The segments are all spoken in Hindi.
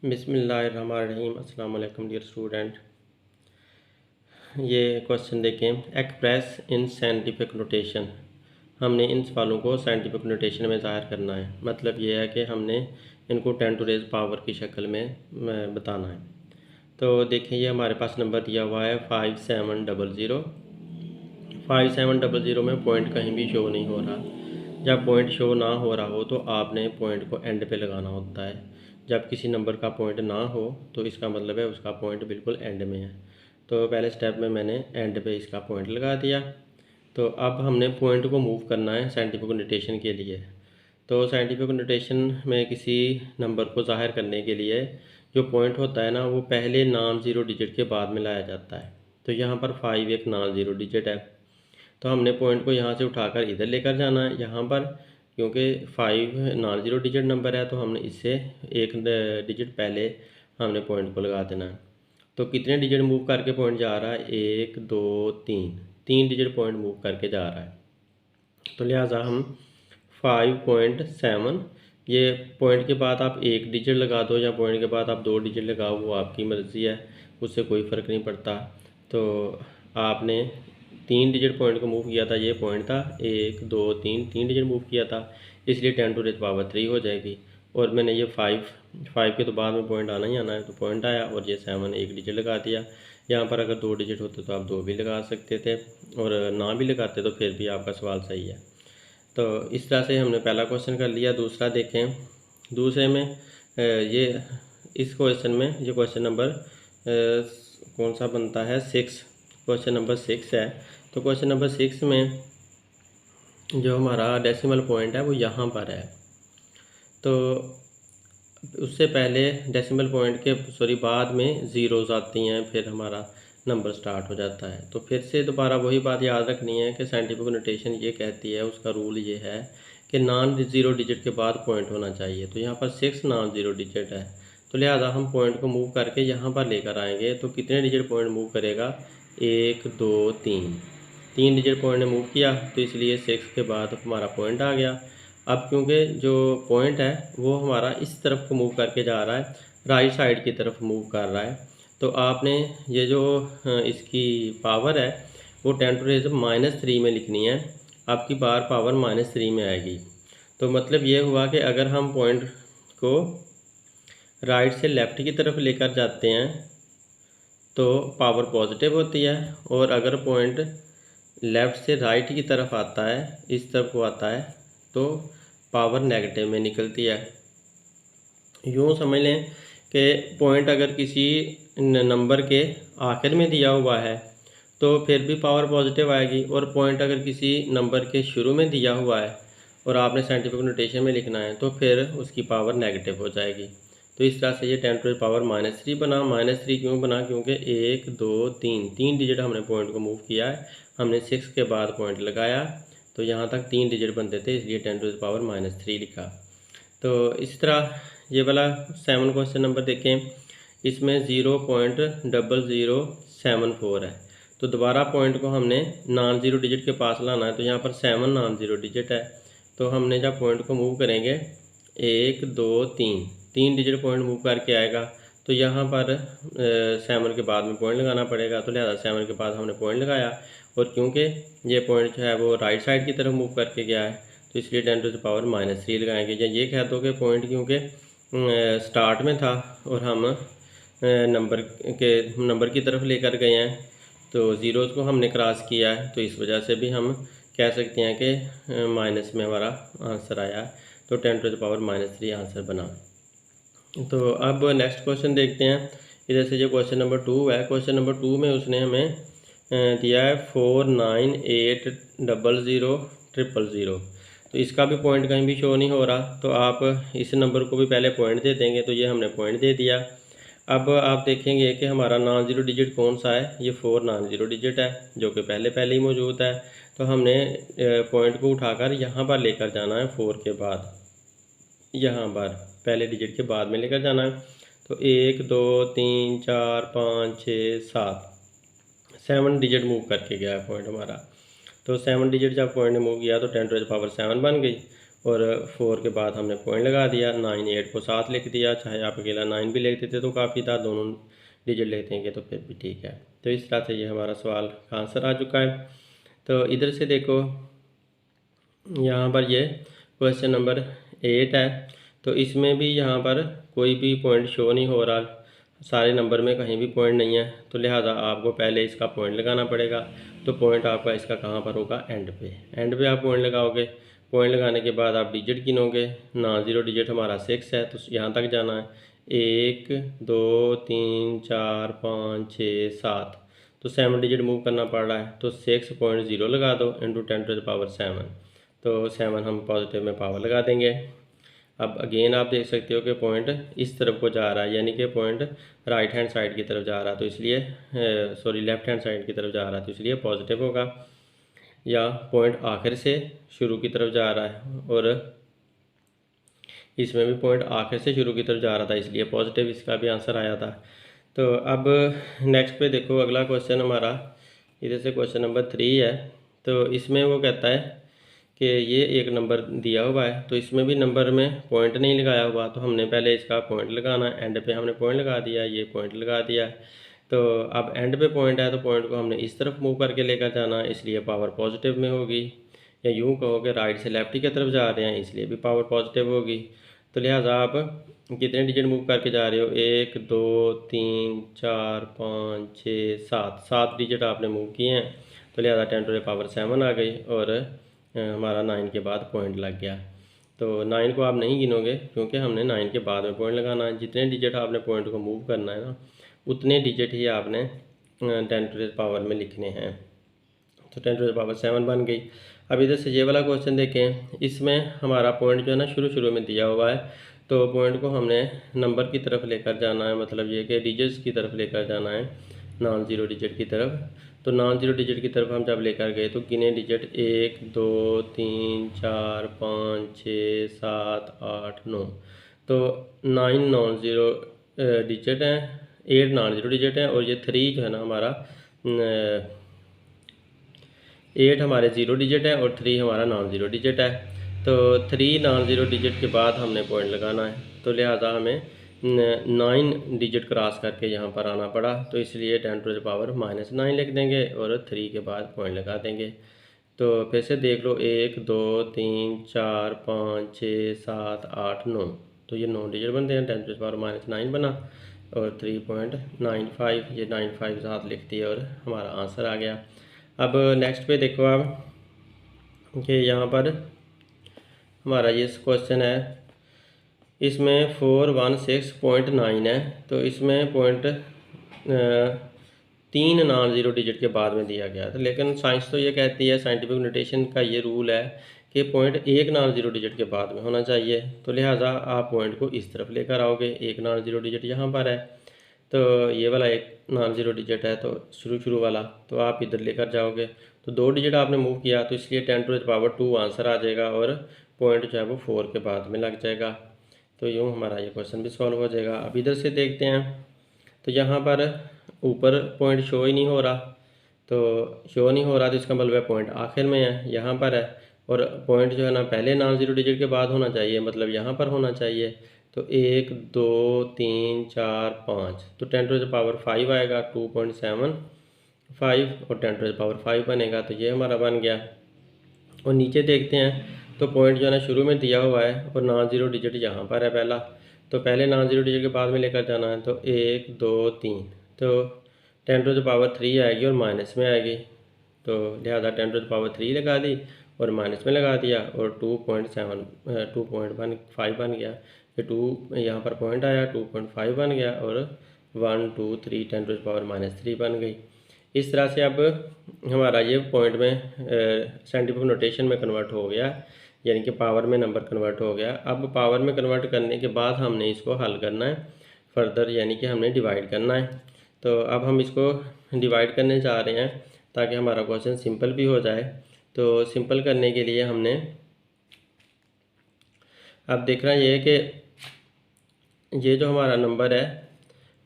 बिस्मिल्लाहिर्रहमानिर्रहीम। अस्सलाम वालेकुम डियर स्टूडेंट। ये क्वेश्चन देखें, एक्सप्रेस इन साइंटिफिक नोटेशन। हमने इन सवालों को साइंटिफिक नोटेशन में ज़ाहिर करना है। मतलब ये है कि हमने इनको 10 टू रेज़ पावर की शक्ल में बताना है। तो देखें, ये हमारे पास नंबर दिया हुआ है 5700। 5700 में पॉइंट कहीं भी शो नहीं हो रहा। जब पॉइंट शो ना हो रहा हो तो आपने पॉइंट को एंड पे लगाना होता है। जब किसी नंबर का पॉइंट ना हो तो इसका मतलब है उसका पॉइंट बिल्कुल एंड में है। तो पहले स्टेप में मैंने एंड पे इसका पॉइंट लगा दिया। तो अब हमने पॉइंट को मूव करना है साइंटिफिक नोटेशन के लिए। तो साइंटिफिक नोटेशन में किसी नंबर को ज़ाहिर करने के लिए जो पॉइंट होता है ना, वो पहले नॉन ज़ीरो डिजिट के बाद में लाया जाता है। तो यहाँ पर 5 एक नॉन ज़ीरो डिजिट है, तो हमने पॉइंट को यहाँ से उठाकर इधर लेकर जाना है। यहाँ पर क्योंकि 5 नॉन ज़ीरो डिजिट नंबर है तो हमने इससे एक डिजिट पहले हमने पॉइंट को लगा देना है। तो कितने डिजिट मूव करके पॉइंट जा रहा है? 1 2 3, 3 डिजिट पॉइंट मूव करके जा रहा है। तो लिहाजा हम 5.7, ये पॉइंट के बाद आप एक डिजिट लगा दो या पॉइंट के बाद आप 2 डिजिट लगाओ, वो आपकी मर्ज़ी है, उससे कोई फ़र्क नहीं पड़ता। तो आपने 3 डिजिट पॉइंट को मूव किया था, ये पॉइंट था 1 2 3, 3 डिजिट मूव किया था, इसलिए 10 टू रेज़ पावर 3 हो जाएगी। और मैंने ये 5 के तो बाद में पॉइंट आना ही आना है, तो पॉइंट आया और ये 7 एक डिजिट लगा दिया। यहाँ पर अगर 2 डिजिट होते तो आप 2 भी लगा सकते थे, और ना भी लगाते तो फिर भी आपका सवाल सही है। तो इस तरह से हमने पहला क्वेश्चन कर लिया। दूसरा देखें, दूसरे में ये इस क्वेश्चन में ये क्वेश्चन नंबर कौन सा बनता है? 6। क्वेश्चन नंबर 6 है। तो क्वेश्चन नंबर 6 में जो हमारा डेसिमल पॉइंट है वो यहाँ पर है। तो उससे पहले डेसिमल पॉइंट के बाद में ज़ीरोज़ आती हैं, फिर हमारा नंबर स्टार्ट हो जाता है। तो फिर से दोबारा वही बात याद रखनी है कि साइंटिफिक नोटेशन ये कहती है, उसका रूल ये है कि नॉन ज़ीरो डिजिट के बाद पॉइंट होना चाहिए। तो यहाँ पर 6 नॉन ज़ीरो डिजिट है, तो लिहाजा हम पॉइंट को मूव करके यहाँ पर लेकर आएंगे। तो कितने डिजिट पॉइंट मूव करेगा? 1 2 3, 3 डिजिट पॉइंट ने मूव किया, तो इसलिए 6 के बाद हमारा पॉइंट आ गया। अब क्योंकि जो पॉइंट है वो हमारा इस तरफ को मूव करके जा रहा है, राइट साइड की तरफ मूव कर रहा है, तो आपने ये जो इसकी पावर है वो 10 टू रेज़ -3 में लिखनी है। आपकी बार पावर -3 में आएगी। तो मतलब ये हुआ कि अगर हम पॉइंट को राइट से लेफ़्ट की तरफ लेकर जाते हैं तो पावर पॉजिटिव होती है, और अगर पॉइंट लेफ़्ट से राइट की तरफ आता है, इस तरफ को आता है, तो पावर नेगेटिव में निकलती है। यूँ समझ लें कि पॉइंट अगर किसी नंबर के आखिर में दिया हुआ है तो फिर भी पावर पॉजिटिव आएगी, और पॉइंट अगर किसी नंबर के शुरू में दिया हुआ है और आपने साइंटिफिक नोटेशन में लिखना है तो फिर उसकी पावर नेगेटिव हो जाएगी। तो इस तरह से ये 10 टू द पावर -3 बना। -3 क्यों बना? क्योंकि 1 2 3, 3 डिजिट हमने पॉइंट को मूव किया है, हमने 6 के बाद पॉइंट लगाया, तो यहाँ तक 3 डिजिट बनते थे, इसलिए 10 टू द पावर -3 लिखा। तो इस तरह ये वाला 7 क्वेश्चन नंबर देखें, इसमें 0.0074 है। तो दोबारा पॉइंट को हमने नॉन ज़ीरो डिजिट के पास लाना है, तो यहाँ पर 7 नॉन ज़ीरो डिजिट है। तो हमने जब पॉइंट को मूव करेंगे 1 2 3, 3 डिजिट पॉइंट मूव करके आएगा, तो यहाँ पर 7 के बाद में पॉइंट लगाना पड़ेगा। तो लिहाजा 7 के बाद हमने पॉइंट लगाया, और क्योंकि ये पॉइंट जो है वो राइट साइड की तरफ मूव करके गया है, तो इसलिए 10 टू द पावर -3 लगाएंगे। या ये कह दो कि पॉइंट क्योंकि स्टार्ट में था और हम नंबर की तरफ लेकर गए हैं, तो ज़ीरोज़ को हमने क्रॉस किया है, तो इस वजह से भी हम कह सकते हैं कि माइनस में हमारा आंसर आया। तो 10 टू द पावर -3 आंसर बना। तो अब नेक्स्ट क्वेश्चन देखते हैं। इधर से जो क्वेश्चन नंबर 2 है, क्वेश्चन नंबर 2 में उसने हमें दिया है 49800000। तो इसका भी पॉइंट कहीं भी शो नहीं हो रहा, तो आप इस नंबर को भी पहले पॉइंट दे देंगे। तो ये हमने पॉइंट दे दिया। अब आप देखेंगे कि हमारा नॉन ज़ीरो डिजिट कौन सा है? ये 4 नॉन ज़ीरो डिजिट है, जो कि पहले ही मौजूद है। तो हमने पॉइंट को उठाकर यहाँ पर लेकर जाना है, 4 के बाद यहाँ पर पहले डिजिट के बाद में लेकर जाना है। तो 1 2 3 4 5 6 7, 7 डिजिट मूव करके गया है पॉइंट हमारा। तो 7 डिजिट जब पॉइंट ने मूव किया तो 10 टू द पावर 7 बन गई, और 4 के बाद हमने पॉइंट लगा दिया, 9 8 को साथ लिख दिया, चाहे आप अकेला 9 भी लिख देते तो काफ़ी था, दोनों डिजिट लिख देंगे तो फिर भी ठीक है। तो इस तरह से ये हमारा सवाल का आंसर आ चुका है। तो इधर से देखो यहाँ पर ये क्वेश्चन नंबर 8 है। तो इसमें भी यहाँ पर कोई भी पॉइंट शो नहीं हो रहा, सारे नंबर में कहीं भी पॉइंट नहीं है, तो लिहाजा आपको पहले इसका पॉइंट लगाना पड़ेगा। तो पॉइंट आपका इसका कहाँ पर होगा, एंड पे। एंड पे आप पॉइंट लगाओगे, पॉइंट लगाने के बाद आप डिजिट गिनोगे। नॉन ज़ीरो डिजिट हमारा 6 है, तो यहाँ तक जाना है 1 2 3 4 5 6 7, तो 7 डिजिट मूव करना पड़ रहा है। तो 6.0 लगा दो इंटू 10⁻7, तो 7 हम पॉजिटिव में पावर लगा देंगे। अब अगेन आप देख सकते हो कि पॉइंट इस तरफ को जा रहा है, यानी कि पॉइंट राइट हैंड साइड की तरफ जा रहा है, तो इसलिए सॉरी लेफ्ट हैंड साइड की तरफ जा रहा है, तो इसलिए पॉजिटिव होगा। या पॉइंट आखिर से शुरू की तरफ जा रहा है, और इसमें भी पॉइंट आखिर से शुरू की तरफ जा रहा था, इसलिए पॉजिटिव इसका भी आंसर आया था। तो अब नेक्स्ट पे देखो, अगला क्वेश्चन हमारा इधर से क्वेश्चन नंबर 3 है। तो इसमें वो कहता है कि ये एक नंबर दिया हुआ है, तो इसमें भी नंबर में पॉइंट नहीं लगाया हुआ, तो हमने पहले इसका पॉइंट लगाना है। एंड पे हमने पॉइंट लगा दिया, ये पॉइंट लगा दिया। तो अब एंड पे पॉइंट है, तो पॉइंट को हमने इस तरफ मूव करके लेकर जाना है, इसलिए पावर पॉजिटिव में होगी। या यूँ कहो कि राइट से लेफ्ट की तरफ जा रहे हैं, इसलिए भी पावर पॉजिटिव होगी। तो लिहाजा आप कितने डिजिट मूव करके जा रहे हो, 1 2 3 4 5 6 7, 7 डिजिट आपने मूव किए हैं, तो लिहाजा 10⁻7 आ गई, और हमारा 9 के बाद पॉइंट लग गया। तो 9 को आप नहीं गिनोगे, क्योंकि हमने 9 के बाद में पॉइंट लगाना है। जितने डिजिट आपने पॉइंट को मूव करना है ना, उतने डिजिट ही आपने 10⁻ में लिखने हैं। तो 10⁻7 बन गई। अब इधर से ये वाला क्वेश्चन देखें, इसमें हमारा पॉइंट जो है ना शुरू में दिया हुआ है, तो पॉइंट को हमने नंबर की तरफ लेकर जाना है, मतलब ये कि डिजिट्स की तरफ लेकर जाना है, नॉन ज़ीरो डिजिट की तरफ। तो नॉन ज़ीरो डिजिट की तरफ हम जब लेकर गए, तो गिने डिजिट 1 2 3 4 5 6 7 8 9, तो 9 नॉन ज़ीरो डिजिट हैं, 8 नॉन ज़ीरो डिजिट हैं, और ये 3 जो है ना हमारा 8 हमारे ज़ीरो डिजिट है, और 3 हमारा नॉन ज़ीरो डिजिट है। तो 3 नॉन ज़ीरो डिजिट के बाद हमने पॉइंट लगाना है, तो लिहाजा हमें 9 डिजिट क्रॉस करके यहाँ पर आना पड़ा, तो इसलिए 10⁻⁻9 लिख देंगे, और 3 के बाद पॉइंट लगा देंगे। तो फिर से देख लो, 1 2 3 4 5 6 7 8 9, तो ये 9 डिजिट बनते हैं, 10⁻⁻9 बना, और 3.95, ये 95 साथ लिख दिए, और हमारा आंसर आ गया। अब नेक्स्ट पे देखो आप कि यहाँ पर हमारा ये क्वेश्चन है, इसमें 416.9 है, तो इसमें पॉइंट 3 नॉन ज़ीरो डिजिट के बाद में दिया गया था, लेकिन साइंस तो ये कहती है, साइंटिफिक नोटेशन का ये रूल है कि पॉइंट 1 नॉन ज़ीरो डिजिट के बाद में होना चाहिए। तो लिहाजा आप पॉइंट को इस तरफ लेकर आओगे, 1 नॉन ज़ीरो डिजिट यहाँ पर है, तो ये वाला 1 नॉन ज़ीरो डिजिट है, तो शुरू वाला, तो आप इधर लेकर जाओगे, तो 2 डिजिट आपने मूव किया, तो इसलिए 10⁻2 आंसर आ जाएगा, और पॉइंट जो है वो 4 के बाद में लग जाएगा। तो यूँ हमारा ये क्वेश्चन भी सॉल्व हो जाएगा। अब इधर से देखते हैं, तो यहाँ पर ऊपर पॉइंट शो ही नहीं हो रहा, तो शो नहीं हो रहा, तो इसका मतलब पॉइंट आखिर में है, यहाँ पर है, और पॉइंट जो है ना पहले नॉन ज़ीरो डिजिट के बाद होना चाहिए, मतलब यहाँ पर होना चाहिए। तो 1 2 3 4 5, तो 10⁻5 आएगा, 2.75, और 10⁻5 बनेगा, तो ये हमारा बन गया। और नीचे देखते हैं, तो पॉइंट जो है ना शुरू में दिया हुआ है, और नॉन ज़ीरो डिजिट यहाँ पर है पहला, तो पहले नॉन ज़ीरो डिजिट के बाद में लेकर जाना है, तो 1 2 3, तो 10⁻3 आएगी और माइनस में आएगी, तो लिहाजा 10⁻3 लगा दी और माइनस में लगा दिया, और 2.5 बन गया। ये 2 यहाँ पर पॉइंट आया, 2.5 बन गया, और 1 2 3 10⁻³ बन गई। इस तरह से अब हमारा ये पॉइंट में साइंटिफिक नोटेशन में कन्वर्ट हो गया, यानी कि पावर में नंबर कन्वर्ट हो गया। अब पावर में कन्वर्ट करने के बाद हमने इसको हल करना है फर्दर, यानी कि हमने डिवाइड करना है। तो अब हम इसको डिवाइड करने जा रहे हैं, ताकि हमारा क्वेश्चन सिंपल भी हो जाए। तो सिंपल करने के लिए हमने अब देखना ये है कि ये जो हमारा नंबर है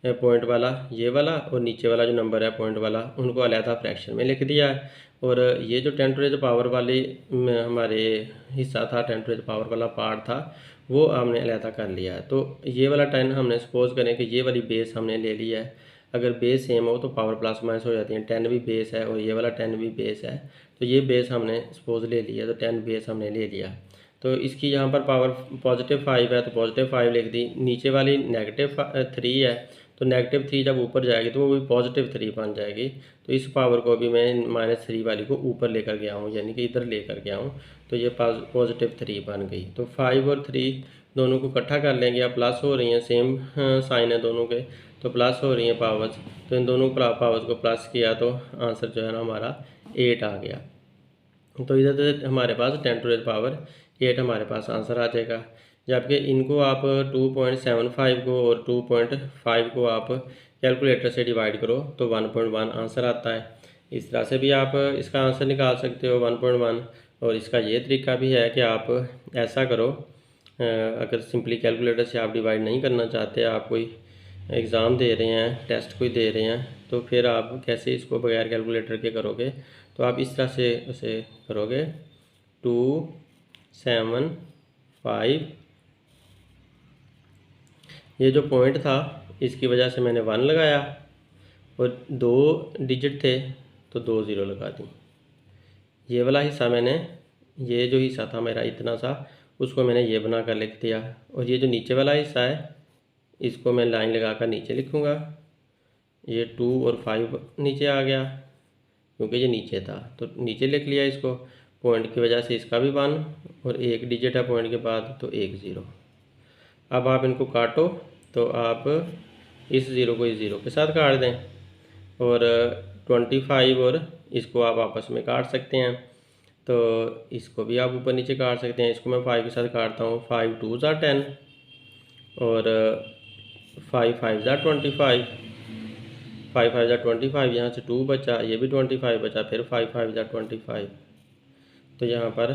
पॉइंट वाला ये वाला और नीचे वाला जो नंबर है पॉइंट वाला उनको अलहदा फ्रैक्शन में लिख दिया है। और ये जो 10 टू द पावर वाली हमारे हिस्सा था, 10 टू द पावर वाला पार्ट था, वो हमने अलहदा कर लिया है। तो ये वाला 10 हमने सपोज करें कि ये वाली बेस हमने ले लिया है। अगर बेस सेम हो तो पावर प्लस माइनस हो जाती है। 10 भी बेस है और ये वाला 10 भी बेस है, तो ये बेस हमने सपोज ले लिया, तो 10 बेस हमने ले लिया। तो इसकी यहाँ पर पावर +5 है तो +5 लिख दी। नीचे वाली -3 है तो -3 जब ऊपर जाएगी तो वो भी +3 बन जाएगी। तो इस पावर को भी मैं -3 वाली को ऊपर लेकर गया हूँ, यानी कि इधर लेकर गया हूँ, तो ये +3 बन गई। तो 5 और 3 दोनों को इकट्ठा कर लेंगे। अब प्लस हो रही हैं, सेम साइन है दोनों के, तो प्लस हो रही हैं पावर्स। तो इन दोनों पावर्स को प्लस किया तो आंसर जो है ना हमारा 8 आ गया। तो इधर से हमारे पास 10 टू द पावर 8 हमारे पास आंसर आ जाएगा। जबकि इनको आप 2.75 को और 2.5 को आप कैलकुलेटर से डिवाइड करो तो 1.1 आंसर आता है। इस तरह से भी आप इसका आंसर निकाल सकते हो 1.1। और इसका ये तरीका भी है कि आप ऐसा करो, अगर सिंपली कैलकुलेटर से आप डिवाइड नहीं करना चाहते, आप कोई एग्ज़ाम दे रहे हैं, टेस्ट कोई दे रहे हैं, तो फिर आप कैसे इसको बगैर कैलकुलेटर के करोगे, तो आप इस तरह से उसे करोगे 2 7 5। ये जो पॉइंट था इसकी वजह से मैंने 1 लगाया और 2 डिजिट थे तो 2 ज़ीरो लगा दी। ये वाला हिस्सा मैंने, ये जो हिस्सा था मेरा इतना सा, उसको मैंने ये बना कर लिख दिया। और ये जो नीचे वाला हिस्सा है इसको मैं लाइन लगा कर नीचे लिखूँगा। ये 2 और 5 नीचे आ गया क्योंकि ये नीचे था, तो नीचे लिख लिया इसको। पॉइंट की वजह से इसका भी 1 और 1 डिजिट है पॉइंट के बाद, तो 1 ज़ीरो। अब आप इनको काटो तो आप इस ज़ीरो को इस ज़ीरो के साथ काट दें और 25 और इसको आप आपस में काट सकते हैं। तो इसको भी आप ऊपर नीचे काट सकते हैं। इसको मैं 5 के साथ काटता हूँ। 5 2 ज़ा 10 और 5 5 ज़ा 25, 5 5 ज़ा 25, यहाँ से 2 बचा, ये भी 25 बचा, फिर 5 5 ज़ा 25, तो यहाँ पर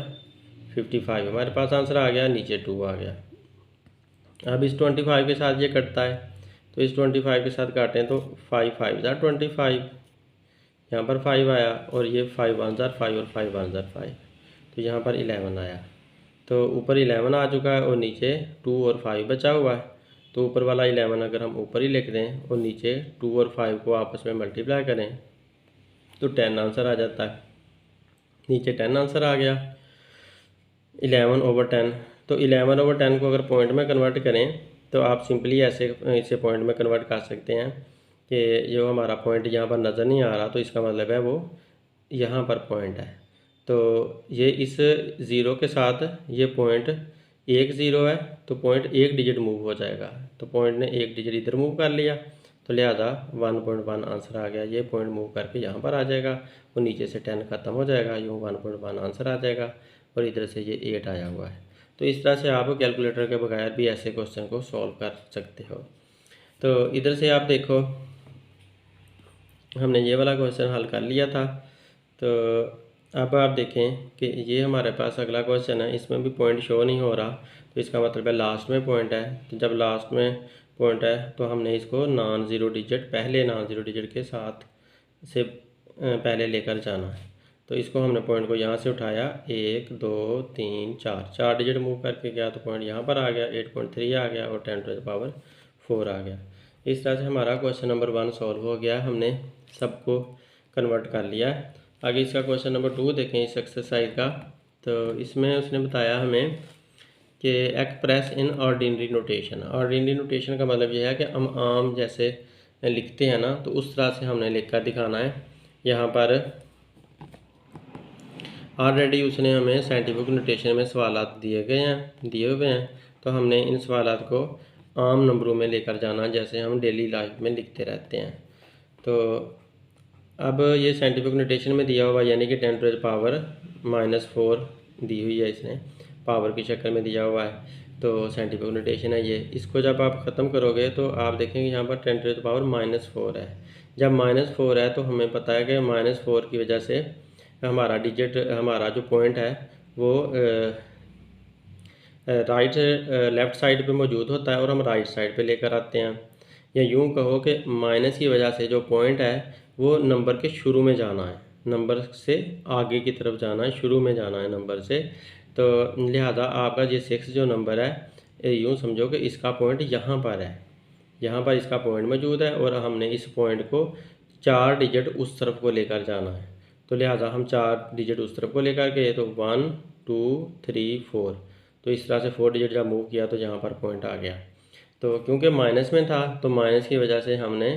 55 हमारे पास आंसर आ गया, नीचे 2 आ गया। अब इस 25 के साथ ये कटता है, तो इस 25 के साथ काटें तो 5 5 ज़ा 25, यहाँ पर 5 आया और ये 5 1 ज़ा 5 और 5 1 ज़ा 5, तो यहाँ पर 11 आया। तो ऊपर 11 आ चुका है और नीचे 2 और 5 बचा हुआ है। तो ऊपर वाला 11 अगर हम ऊपर ही लिख दें और नीचे 2 और 5 को आपस में मल्टीप्लाई करें तो 10 आंसर आ जाता है। नीचे 10 आंसर आ गया, 11/10। तो 11/10 को अगर पॉइंट में कन्वर्ट करें तो आप सिंपली ऐसे इसे पॉइंट में कन्वर्ट कर सकते हैं कि जो हमारा पॉइंट यहाँ पर नज़र नहीं आ रहा, तो इसका मतलब है वो यहाँ पर पॉइंट है। तो ये इस ज़ीरो के साथ ये पॉइंट 1 ज़ीरो है, तो पॉइंट 1 डिजिट मूव हो जाएगा। तो पॉइंट ने 1 डिजिट इधर मूव कर लिया, तो लिहाजा 1.1 आंसर आ गया। ये पॉइंट मूव करके यहाँ पर आ जाएगा और नीचे से 10 ख़त्म हो जाएगा, यूँ 1.1 आंसर आ जाएगा और इधर से ये 8 आया हुआ है। तो इस तरह से आप कैलकुलेटर के बगैर भी ऐसे क्वेश्चन को सॉल्व कर सकते हो। तो इधर से आप देखो हमने ये वाला क्वेश्चन हल कर लिया था। तो अब आप देखें कि ये हमारे पास अगला क्वेश्चन है, इसमें भी पॉइंट शो नहीं हो रहा, तो इसका मतलब है लास्ट में पॉइंट है। तो जब लास्ट में पॉइंट है तो हमने इसको नॉन ज़ीरो डिजिट, पहले नॉन ज़ीरो डिजिट के साथ से पहले लेकर जाना है। तो इसको हमने पॉइंट को यहाँ से उठाया, 1 2 3 4 डिजिट मूव करके गया, तो पॉइंट यहाँ पर आ गया, 8.3 आ गया और 10 टू द पावर 4 आ गया। इस तरह से हमारा क्वेश्चन नंबर 1 सॉल्व हो गया, हमने सबको कन्वर्ट कर लिया है। आगे इसका क्वेश्चन नंबर 2 देखें इस एक्सरसाइज का। तो इसमें उसने बताया हमें कि express in ordinary notation. Ordinary notation का मतलब यह है कि हम आम जैसे लिखते हैं ना, तो उस तरह से हमने लिख कर दिखाना है। यहाँ पर ऑलरेडी उसने हमें साइंटिफिक नोटेशन में सवालात दिए हुए हैं, तो हमने इन सवालात को आम नंबरों में लेकर जाना, जैसे हम डेली लाइफ में लिखते रहते हैं। तो अब ये साइंटिफिक नोटेशन में दिया हुआ, यानी कि 10 टू द पावर -4 दी हुई है, इसने पावर की शक्ल में दिया हुआ है। तो साइंटिफिक नोटेशन है ये। इसको जब आप ख़त्म करोगे तो आप देखेंगे यहाँ पर 10 टू द पावर -4 है। जब -4 है तो हमें पता है कि -4 की वजह से हमारा डिजिट, हमारा जो पॉइंट है वो राइट लेफ़्ट साइड पे मौजूद होता है और हम राइट साइड पे लेकर आते हैं। या यूँ कहो कि माइनस की वजह से जो पॉइंट है वो नंबर के शुरू में जाना है, नंबर से आगे की तरफ जाना है, शुरू में जाना है नंबर से। तो लिहाजा आपका ये 6 जो नंबर है यूँ समझो कि इसका पॉइंट यहाँ पर है, यहाँ पर इसका पॉइंट मौजूद है और हमने इस पॉइंट को 4 डिजिट उस तरफ को लेकर जाना है। तो लिहाजा हम 4 डिजिट उस तरफ को लेकर गए, तो 1 2 3 4, तो इस तरह से 4 डिजिट जब मूव किया तो यहाँ पर पॉइंट आ गया। तो क्योंकि माइनस में था तो माइनस की वजह से हमने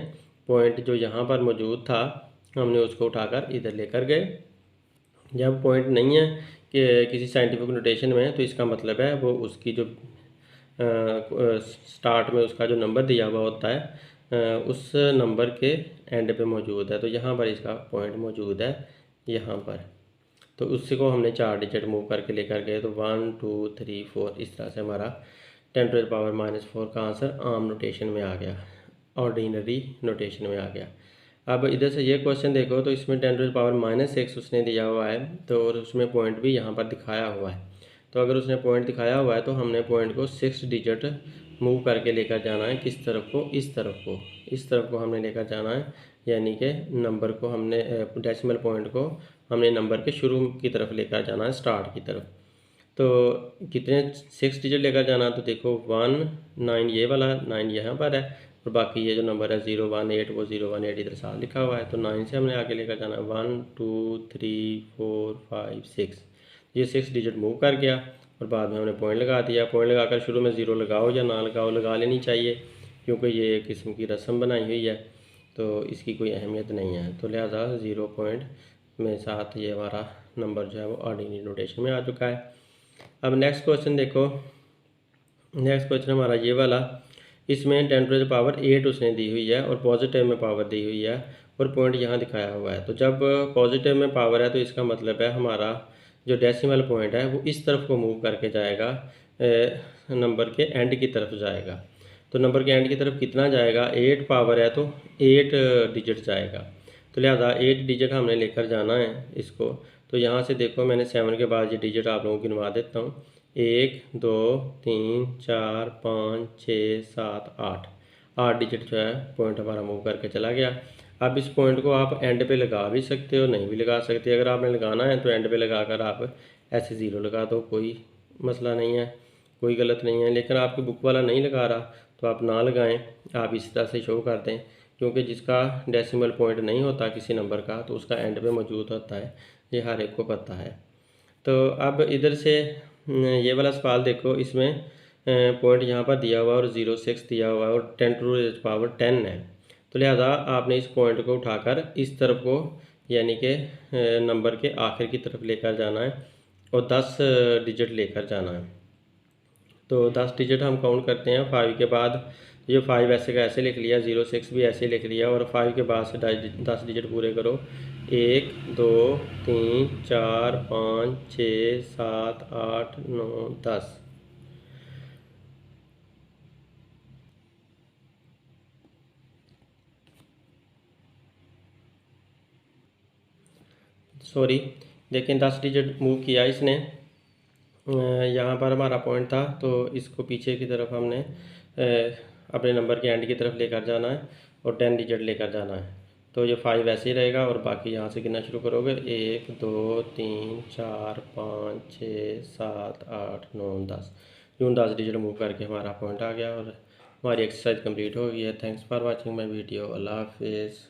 पॉइंट जो यहाँ पर मौजूद था हमने उसको उठाकर इधर लेकर गए। जब पॉइंट नहीं है कि किसी साइंटिफिक नोटेशन में, तो इसका मतलब है वो उसकी जो स्टार्ट में उसका जो नंबर दिया हुआ होता है उस नंबर के एंड पे मौजूद है। तो यहाँ पर इसका पॉइंट मौजूद है यहाँ पर, तो उससे को हमने 4 डिजिट मूव करके लेकर गए। तो 1 2 3 4 इस तरह से हमारा 10⁻⁻⁴ का आंसर आम नोटेशन में आ गया, ऑर्डिनरी नोटेशन में आ गया। अब इधर से ये क्वेश्चन देखो, तो इसमें 10⁻⁻6 उसने दिया हुआ है, तो और उसमें पॉइंट भी यहाँ पर दिखाया हुआ है। तो अगर उसने पॉइंट दिखाया हुआ है तो हमने पॉइंट को 6 डिजिट मूव करके लेकर जाना है। किस तरफ को? इस तरफ को, इस तरफ को हमने लेकर जाना है, यानी कि नंबर को हमने डेसिमल पॉइंट को हमने नंबर के शुरू की तरफ लेकर जाना है, स्टार्ट की तरफ। तो कितने 6 डिजिट लेकर जाना? तो देखो 1 9 ये वाला 9 यहाँ पर है, और बाकी ये जो नंबर है 0 1 8 वो 0 1 8 इधर साथ लिखा हुआ है। तो 9 से हमने आगे लेकर जाना है 1 2 3 4 5 6, ये 6 डिजिट मूव कर गया और बाद में हमने पॉइंट लगा दिया। पॉइंट लगाकर शुरू में 0 लगाओ या ना लगाओ, लगा लेनी चाहिए, क्योंकि ये एक किस्म की रस्म बनाई हुई है, तो इसकी कोई अहमियत नहीं है। तो लिहाजा 0 पॉइंट में साथ ये हमारा नंबर जो है वो ऑर्डिनरी नोटेशन में आ चुका है। अब नेक्स्ट क्वेश्चन देखो, नेक्स्ट क्वेश्चन हमारा ये वाला, इसमें 10⁻8 उसने दी हुई है और पॉजिटिव में पावर दी हुई है और पॉइंट यहाँ दिखाया हुआ है। तो जब पॉजिटिव में पावर है तो इसका मतलब है हमारा जो डेसिमल पॉइंट है वो इस तरफ को मूव करके जाएगा, नंबर के एंड की तरफ जाएगा। तो नंबर के एंड की तरफ कितना जाएगा? 8 पावर है तो 8 डिजिट जाएगा। तो लिहाजा 8 डिजिट हमने लेकर जाना है इसको। तो यहाँ से देखो मैंने 7 के बाद ये डिजिट आप लोगों को गिनवा देता हूँ, 1 2 3 4 5 6 7 8 डिजिट जो है पॉइंट हमारा मूव करके चला गया। अब इस पॉइंट को आप एंड पे लगा भी सकते हो, नहीं भी लगा सकते। अगर आपने लगाना है तो एंड पे लगाकर आप ऐसे 0 लगा दो, कोई मसला नहीं है, कोई गलत नहीं है। लेकिन आपकी बुक वाला नहीं लगा रहा तो आप ना लगाएं, आप इस तरह से शो कर दें, क्योंकि जिसका डेसिमल पॉइंट नहीं होता किसी नंबर का तो उसका एंड पे मौजूद होता है, ये हर एक को पता है। तो अब इधर से ये वाला सवाल देखो, इसमें पॉइंट यहाँ पर दिया हुआ और 06 दिया हुआ है और 10⁻10 है। तो लिहाजा आपने इस पॉइंट को उठाकर इस तरफ को, यानी कि नंबर के आखिर की तरफ लेकर जाना है और 10 डिजिट लेकर जाना है। तो 10 डिजिट हम काउंट करते हैं 5 के बाद। ये 5 ऐसे का ऐसे लिख लिया, 06 भी ऐसे लिख लिया, और 5 के बाद से 10 डिजिट पूरे करो, 1 2 3 4 5 6 7 8 9 10। सॉरी, देखें 10 डिजिट मूव किया इसने, यहाँ पर हमारा पॉइंट था, तो इसको पीछे की तरफ हमने अपने नंबर के एंड की तरफ लेकर जाना है और 10 डिजिट लेकर जाना है। तो ये 5 ऐसे ही रहेगा और बाकी यहाँ से गिनना शुरू करोगे, 1 2 3 4 5 6 7 8 9 10, यूँ 10 डिजिट मूव करके हमारा पॉइंट आ गया और हमारी एक्सरसाइज कंप्लीट हो गई है। Thanks for watching my video. अल्लाह हाफिज़।